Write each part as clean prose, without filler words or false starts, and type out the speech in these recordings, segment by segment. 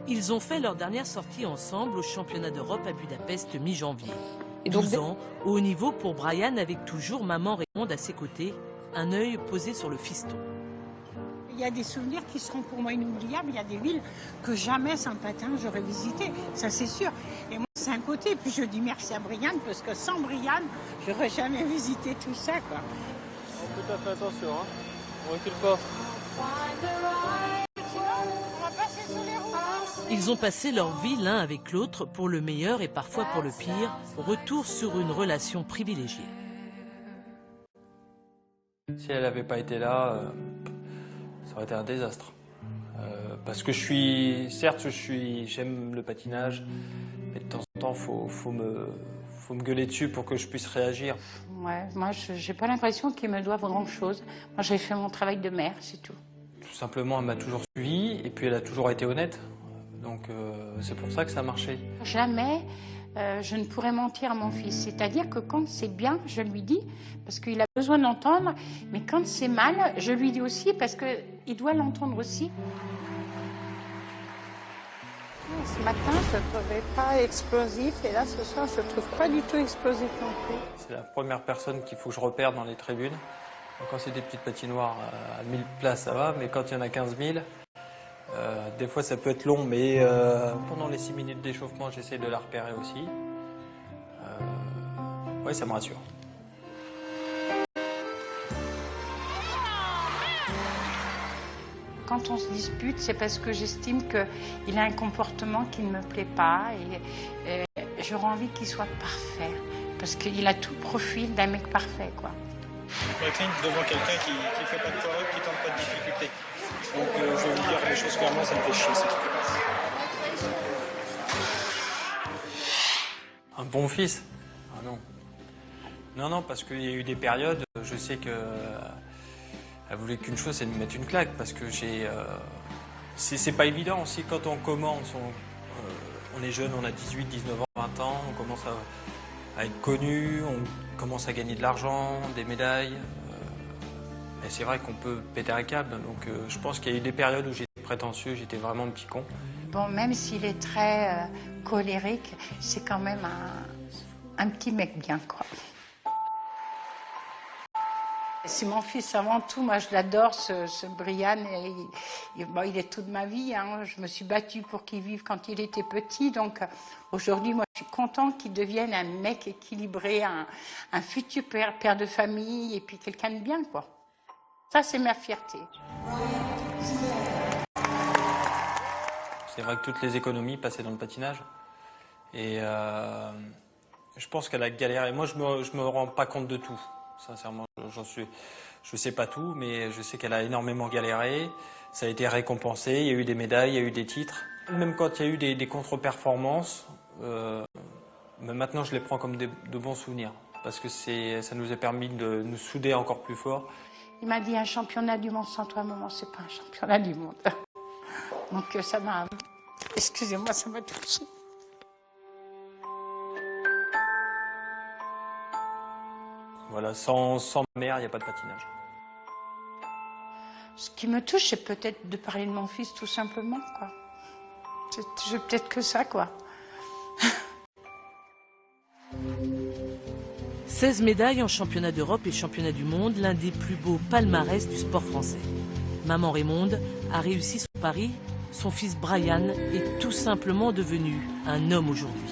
Ils ont fait leur dernière sortie ensemble au championnat d'Europe à Budapest mi-janvier. 12 ans, au haut niveau pour Brian avec toujours maman Raymonde à ses côtés, un œil posé sur le fiston. Il y a des souvenirs qui seront pour moi inoubliables. Il y a des villes que jamais sans patin j'aurais visitées, ça c'est sûr. Et moi c'est un côté, puis je dis merci à Brian parce que sans Brian, j'aurais jamais visité tout ça, quoi. On peut faire attention, hein. On recule pas. On va passer sur les roues. Ils ont passé leur vie l'un avec l'autre pour le meilleur et parfois pour le pire. Retour sur une relation privilégiée. Si elle n'avait pas été là, ça aurait été un désastre. Parce que j'aime le patinage, mais de temps en temps, faut me gueuler dessus pour que je puisse réagir. Ouais, moi, j'ai pas l'impression qu'ils me doivent grand-chose. Moi, j'ai fait mon travail de mère, c'est tout. Tout simplement, elle m'a toujours suivi et puis elle a toujours été honnête. Donc c'est pour ça que ça a marché. Jamais je ne pourrais mentir à mon fils. C'est-à-dire que quand c'est bien, je lui dis, parce qu'il a besoin d'entendre, mais quand c'est mal, je lui dis aussi, parce qu'il doit l'entendre aussi. Ce matin, je ne trouvais pas explosif, et là, ce soir, je ne trouve pas du tout explosif non plus. C'est la première personne qu'il faut que je repère dans les tribunes. Donc, quand c'est des petites patinoires à 1000 places, ça va, mais quand il y en a 15 000, des fois ça peut être long, mais pendant les 6 minutes d'échauffement, j'essaie de la repérer aussi. Ouais, ça me rassure. Quand on se dispute, c'est parce que j'estime qu'il a un comportement qui ne me plaît pas et j'aurais envie qu'il soit parfait. Parce qu'il a tout le profil d'un mec parfait, quoi. Je m'incline devant quelqu'un qui ne fait pas de faute, qui ne tente pas de difficulté. Donc je vais vous dire les choses clairement, ça me fait chier. Un bon fils? Ah non. Non, parce qu'il y a eu des périodes, je sais que elle voulait qu'une chose, c'est de me mettre une claque, parce que c'est pas évident aussi quand on commence, on est jeune, on a 18, 19 ans, 20 ans, on commence à être connu, on commence à gagner de l'argent, des médailles. Et c'est vrai qu'on peut péter un câble, donc je pense qu'il y a eu des périodes où j'étais prétentieux, j'étais vraiment un petit con. Bon, même s'il est très colérique, c'est quand même un petit mec bien, quoi. C'est mon fils avant tout, moi je l'adore, ce Brian, il est toute ma vie, hein. Je me suis battue pour qu'il vive quand il était petit, donc aujourd'hui moi je suis contente qu'il devienne un mec équilibré, un futur père de famille et puis quelqu'un de bien, quoi. Ça c'est ma fierté. C'est vrai que toutes les économies passaient dans le patinage et je pense qu'elle a galéré. Moi je me rends pas compte de tout. Sincèrement, je sais pas tout, mais je sais qu'elle a énormément galéré. Ça a été récompensé, il y a eu des médailles, il y a eu des titres. Même quand il y a eu des contre-performances, mais maintenant je les prends comme de bons souvenirs. Parce que ça nous a permis de nous souder encore plus fort. Il m'a dit un championnat du monde sans toi, maman, c'est pas un championnat du monde. Donc ça m'a... Excusez-moi, ça m'a touché. Voilà, sans ma mère, il n'y a pas de patinage. Ce qui me touche, c'est peut-être de parler de mon fils, tout simplement, quoi. C'est peut-être que ça, quoi. 16 médailles en championnat d'Europe et championnat du monde, l'un des plus beaux palmarès du sport français. Maman Raymonde a réussi son pari, son fils Brian est tout simplement devenu un homme aujourd'hui.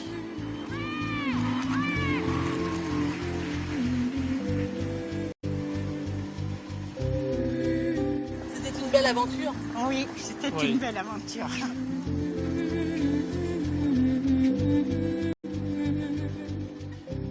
C'était une belle aventure? Oui, c'était une belle aventure.